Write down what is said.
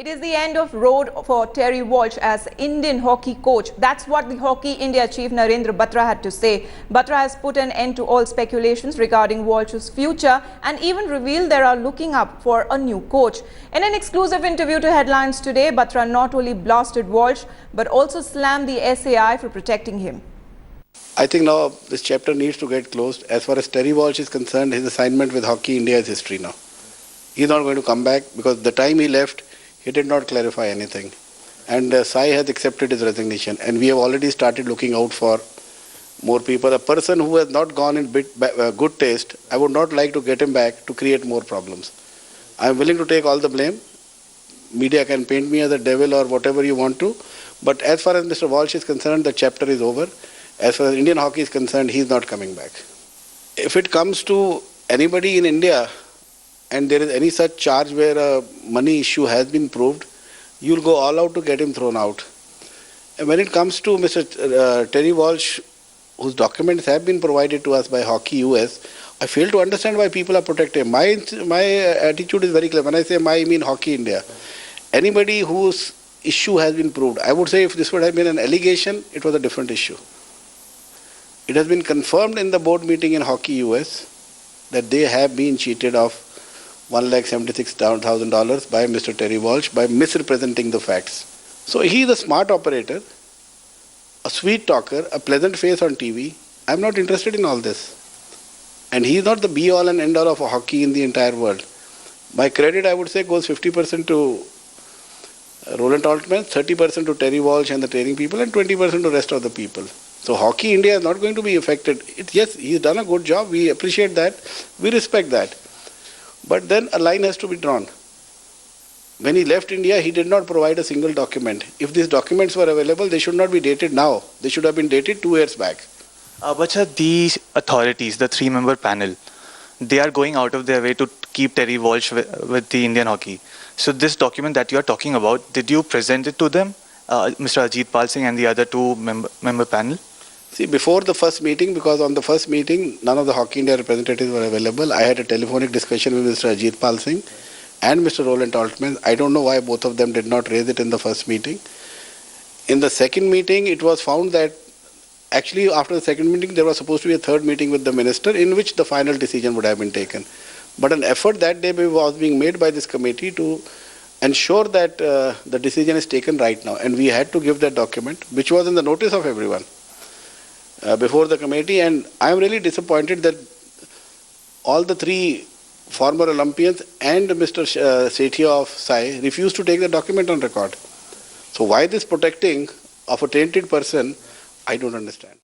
It is the end of road for Terry Walsh as Indian hockey coach. That's what the Hockey India chief Narendra Batra had to say. Batra has put an end to all speculations regarding Walsh's future and even revealed they are looking up for a new coach. In an exclusive interview to Headlines Today, Batra not only blasted Walsh but also slammed the SAI for protecting him. I think now this chapter needs to get closed. As far as Terry Walsh is concerned, his assignment with Hockey India is history now. He's not going to come back because the time he left, he did not clarify anything. And Sai has accepted his resignation. And we have already started looking out for more people. A person who has not gone in good taste, I would not like to get him back to create more problems. I am willing to take all the blame. Media can paint me as a devil or whatever you want to. But as far as Mr. Walsh is concerned, the chapter is over. As far as Indian hockey is concerned, he is not coming back. If it comes to anybody in India, and there is any such charge where a money issue has been proved, you'll go all out to get him thrown out. And when it comes to Mr. Terry Walsh, whose documents have been provided to us by Hockey US, I fail to understand why people are protecting him. My attitude is very clear. When I say my, I mean Hockey India. Anybody whose issue has been proved, I would say if this would have been an allegation, it was a different issue. It has been confirmed in the board meeting in Hockey US that they have been cheated of $176,000 by Mr. Terry Walsh by misrepresenting the facts. So he is a smart operator, a sweet talker, a pleasant face on TV. I'm not interested in all this. And he is not the be-all and end-all of hockey in the entire world. My credit, I would say, goes 50% to Roland Altman, 30% to Terry Walsh and the training people, and 20% to the rest of the people. So Hockey India is not going to be affected. Yes, he's done a good job. We appreciate that. We respect that. But then a line has to be drawn. When he left India, he did not provide a single document. If these documents were available, they should not be dated now. They should have been dated 2 years back. But sir, these authorities, the 3-member panel, they are going out of their way to keep Terry Walsh with the Indian hockey. So this document that you are talking about, did you present it to them, Mr. Ajit Pal Singh and the other 2-member panel? See, before the first meeting, because on the first meeting, none of the Hockey India representatives were available, I had a telephonic discussion with Mr. Ajit Pal Singh and Mr. Roland Altman. I don't know why both of them did not raise it in the first meeting. In the second meeting, it was found that actually after the second meeting, there was supposed to be a third meeting with the minister in which the final decision would have been taken. But an effort that day was being made by this committee to ensure that the decision is taken right now. And we had to give that document, which was in the notice of everyone. Before the committee, and I am really disappointed that all the 3 former Olympians and Mr. Sethia of Sai refused to take the document on record. So why this protecting of a tainted person, I don't understand.